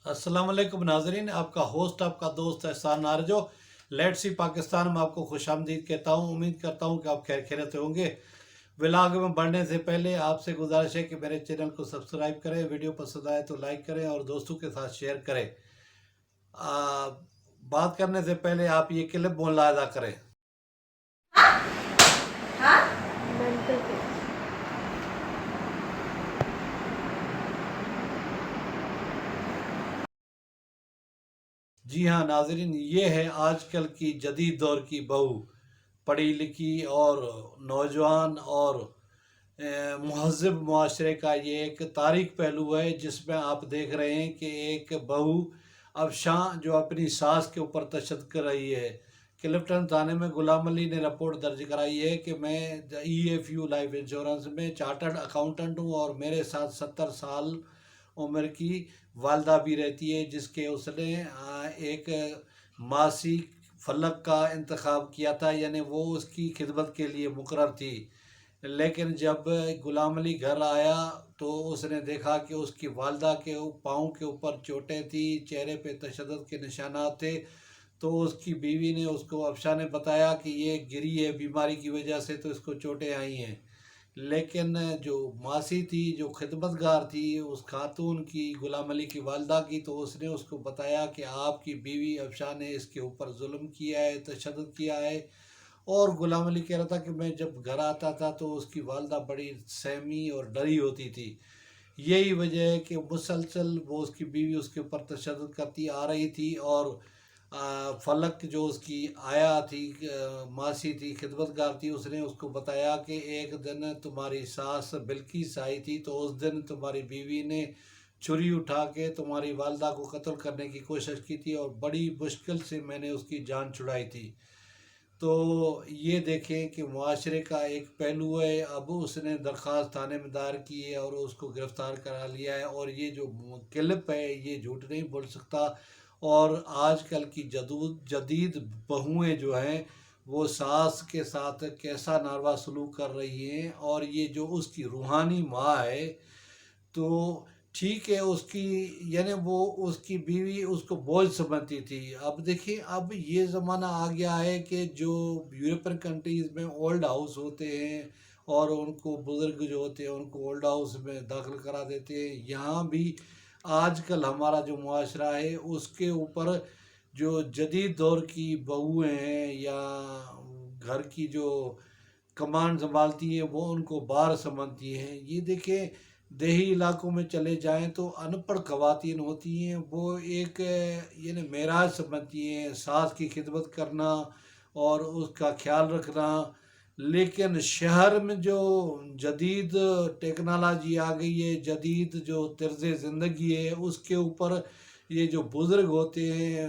अस्सलाम वालेकुम नाजरीन, आपका होस्ट आपका दोस्त एहसान नारजो। लेट सी पाकिस्तान में आपको खुशामदीद कहता हूँ। उम्मीद करता हूँ कि आप खैर खैरियत से होंगे। व्लॉग में बढ़ने से पहले आपसे गुजारिश है कि मेरे चैनल को सब्सक्राइब करें, वीडियो पसंद आए तो लाइक करें और दोस्तों के साथ शेयर करें। आ, बात करने से पहले आप ये क्लिप मुलाहिजा करें। जी हाँ नाजरीन, ये है आजकल की जदीद दौर की बहू, पढ़ी लिखी और नौजवान और महज़ब माशरे का ये एक तारीख पहलू है, जिसमें आप देख रहे हैं कि एक बहू अफशां जो अपनी सास के ऊपर तशद्दुद कर रही है। क्लिफ्टन थाने में गुलाम अली ने रिपोर्ट दर्ज कराई है कि मैं EFU लाइफ इंश्योरेंस में चार्टर्ड अकाउंटेंट हूँ और मेरे साथ 70 साल उम्र की वालदा भी रहती है, जिसके उसने एक मासिक फलक का इंतखाब किया था, यानी वो उसकी खिदमत के लिए मुकर्रर थी। लेकिन जब गुलाम अली घर आया तो उसने देखा कि उसकी वालदा के पाँव के ऊपर चोटें थी, चेहरे पे तशद्दुद के निशानात थे। तो उसकी बीवी ने उसको, अफशा ने बताया कि ये गिरी है बीमारी की वजह से, तो इसको चोटें आई हैं। लेकिन जो मासी थी, जो खिदमतगार थी उस खातून की, गुलाम अली की वालदा की, तो उसने उसको बताया कि आपकी बीवी अफशा ने इसके ऊपर जुल्म किया है, तशद्दुद किया है। और गुलाम अली कह रहा था कि मैं जब घर आता था तो उसकी वालदा बड़ी सहमी और डरी होती थी। यही वजह है कि मुसलसल वो, उसकी बीवी उसके ऊपर तशद्दुद करती आ रही थी। और फलक जो उसकी आया थी, मासी थी, खिदमतगार थी, उसने उसको बताया कि एक दिन तुम्हारी सास बिल्किस आई थी, तो उस दिन तुम्हारी बीवी ने छुरी उठा के तुम्हारी वालदा को कत्ल करने की कोशिश की थी और बड़ी मुश्किल से मैंने उसकी जान छुड़ाई थी। तो ये देखें कि मुआशरे का एक पहलू है। अब उसने दरख्वास्त थाने में दायर की है और उसको गिरफ़्तार करा लिया है। और ये जो क्लिप है ये झूठ नहीं बोल सकता। और आजकल की जदीद बहुएं जो हैं वो सास के साथ कैसा नारवा सलूक कर रही हैं। और ये जो उसकी रूहानी माँ है, तो ठीक है उसकी, यानी वो उसकी बीवी उसको बोझ समझती थी। अब देखिए, अब ये ज़माना आ गया है कि जो यूरोपियन कंट्रीज़ में ओल्ड हाउस होते हैं और उनको बुज़ुर्ग जो होते हैं उनको ओल्ड हाउस में दाखिल करा देते हैं। यहाँ भी आजकल हमारा जो मुआशरा है उसके ऊपर जो जदीद दौर की बहुएं हैं या घर की जो कमांड संभालती हैं वो उनको बाहर समझती हैं। ये देखें, देही इलाकों में चले जाएं तो अनपढ़ खवातीन होती हैं, वो एक यानी मेराज समझती हैं सास की खिदमत करना और उसका ख्याल रखना। लेकिन शहर में जो जदीद टेक्नोलॉजी आ गई है, जदीद जो तर्ज ज़िंदगी है, उसके ऊपर ये जो बुज़ुर्ग होते हैं,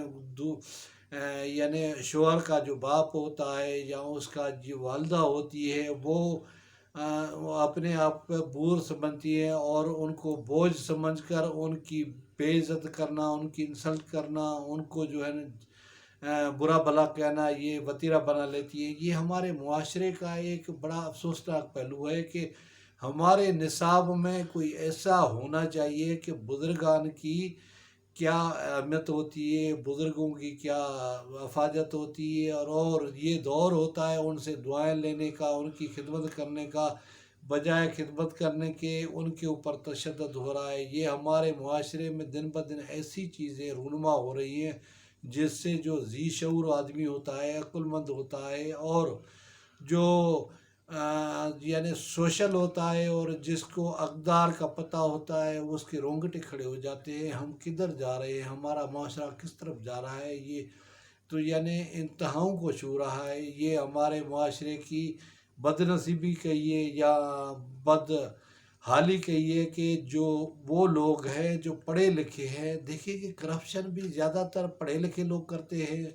यानी शोहर का जो बाप होता है या उसका जो वालदा होती है, वो अपने आप पे बूढ़ समझती है और उनको बोझ समझकर उनकी बेइज्जत करना, उनकी इंसल्ट करना, उनको जो है ना बुरा भला कहना, ये वतीरा बना लेती है। ये हमारे मुआशरे का एक बड़ा अफसोसनाक पहलू है कि हमारे निसाब में कोई ऐसा होना चाहिए कि बुजुर्गान की क्या अहमियत होती है, बुज़ुर्गों की क्या अफाजत होती है। और ये दौर होता है उनसे दुआएं लेने का, उनकी खिदमत करने का, बजाय खिदमत करने के उनके ऊपर तशद्दुद हो रहा है। ये हमारे मुआशरे में दिन ब दिन ऐसी चीज़ें रूनुमा हो रही हैं जिससे जो जी शऊर आदमी होता है, अक्लमंद होता है और जो यानी सोशल होता है और जिसको अक़दार का पता होता है, उसके रोंगटे खड़े हो जाते हैं। हम किधर जा रहे हैं, हमारा माशरा किस तरफ जा रहा है, ये तो यानी इंतहाओं को छू रहा है। ये हमारे माशरे की बदनसीबी कहिए या बद हाली कहिए कि जो वो लोग हैं जो पढ़े लिखे हैं, देखिए कि करप्शन भी ज़्यादातर पढ़े लिखे लोग करते हैं,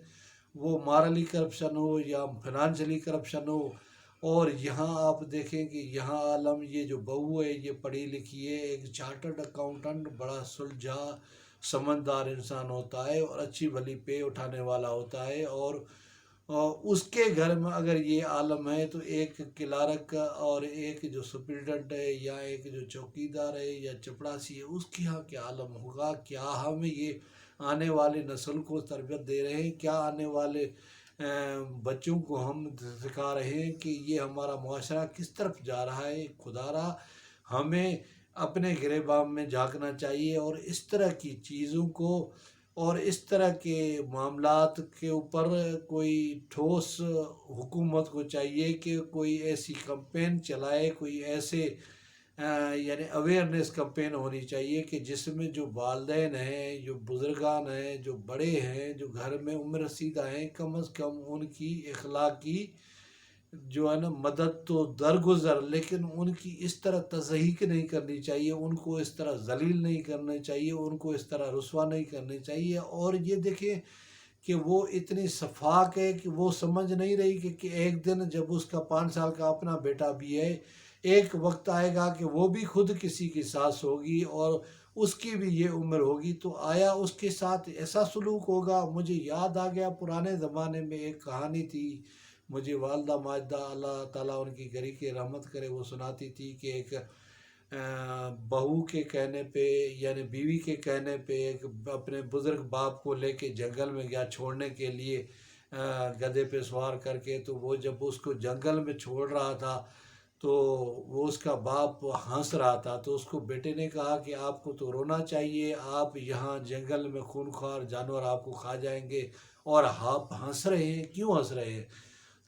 वो मॉरली करप्शन हो या फिनंशियली करप्शन हो। और यहाँ आप देखें कि यहाँ आलम, ये जो बहू है ये पढ़ी लिखी है, एक चार्टर्ड अकाउंटेंट बड़ा सुलझा समझदार इंसान होता है और अच्छी भली पे उठाने वाला होता है। और اور اس کے گھر میں اگر یہ عالم ہے تو ایک کلارک اور ایک جو سپرنٹنڈنٹ ہے یا ایک جو چوکیدار ہے یا چپڑاسی ہے اس کے یہاں کیا عالم ہوگا؟ کیا ہم یہ آنے والے نسل کو تربیت دے رہے ہیں؟ کیا آنے والے بچوں کو ہم سکھا رہے ہیں کہ یہ ہمارا معاشرہ کس طرف جا رہا ہے؟ خدا را ہمیں اپنے گریبان میں جھانکنا چاہیے اور اس طرح کی چیزوں کو اور اس طرح کے معاملات کے اوپر کوئی ٹھوس حکومت کو چاہیے کہ کوئی ایسی کمپین چلائے، کوئی ایسے یعنی اویئرنیس کمپین ہونی چاہیے کہ جس میں جو والدین ہیں، جو بزرگان ہیں، جو بڑے ہیں، جو گھر میں عمر رسیدہ ہیں، کم از کم ان کی اخلاقی جو ہے نا مدد تو درگزر، لیکن ان کی اس طرح تضحیک نہیں کرنی چاہیے، ان کو اس طرح ذلیل نہیں کرنا چاہیے، ان کو اس طرح رسوا نہیں کرنی چاہیے۔ اور یہ دیکھیں کہ وہ اتنی شفاق ہے کہ وہ سمجھ نہیں رہی کہ ایک دن جب اس کا 5 سال کا اپنا بیٹا بھی ہے، ایک وقت آئے گا کہ وہ بھی خود کسی کی ساس ہوگی اور اس کی بھی یہ عمر ہوگی، تو آیا اس کے ساتھ ایسا سلوک ہوگا؟ مجھے یاد آ گیا پرانے زمانے میں ایک کہانی تھی، مجھے والدہ ماجدہ اللہ تعالیٰ ان کی گھر کی رحمت کرے وہ سناتی تھی کہ ایک بہو کے کہنے پہ یعنی بیوی کے کہنے پہ ایک اپنے بزرگ باپ کو لے کے جنگل میں گیا چھوڑنے کے لیے گدھے پہ سوار کر کے، تو وہ جب اس کو جنگل میں چھوڑ رہا تھا تو وہ اس کا باپ ہنس رہا تھا، تو اس کو بیٹے نے کہا کہ آپ کو تو رونا چاہیے، آپ یہاں جنگل میں خونخوار جانور آپ کو کھا جائیں گے اور آپ ہنس رہے ہیں، کیوں ہنس رہے ہیں؟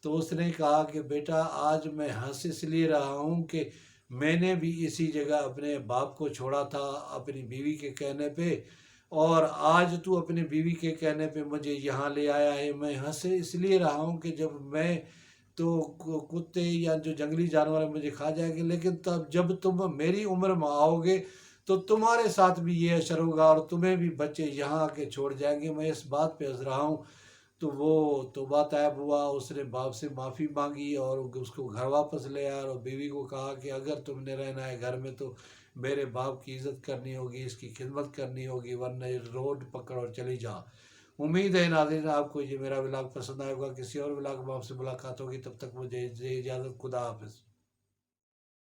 تو اس نے کہا کہ بیٹا آج میں ہنس اس لیے رہا ہوں کہ میں نے بھی اسی جگہ اپنے باپ کو چھوڑا تھا اپنی بیوی کے کہنے پہ، اور آج تو اپنی بیوی کے کہنے پہ مجھے یہاں لے آیا ہے۔ میں ہنس اس لیے رہا ہوں کہ جب میں تو کتے یا جو جنگلی جانور ہیں مجھے کھا جائیں گے، لیکن تب جب تم میری عمر میں آؤ گے تو تمہارے ساتھ بھی یہ اشر ہوگا اور تمہیں بھی بچے یہاں آ کے چھوڑ جائیں گے۔ میں اس بات پہ ہنس رہا ہوں۔ تو وہ توبہ طیب ہوا، اس نے باپ سے معافی مانگی اور اس کو گھر واپس لے آیا اور بیوی کو کہا کہ اگر تم نے رہنا ہے گھر میں تو میرے باپ کی عزت کرنی ہوگی، اس کی خدمت کرنی ہوگی، ورنہ روڈ پکڑ اور چلی جا۔ امید ہے ناظرین آپ کو یہ میرا ولاگ پسند آئے گا، کسی اور ولاگ میں آپ سے ملاقات ہوگی، تب تک مجھے اجازت، خدا حافظ۔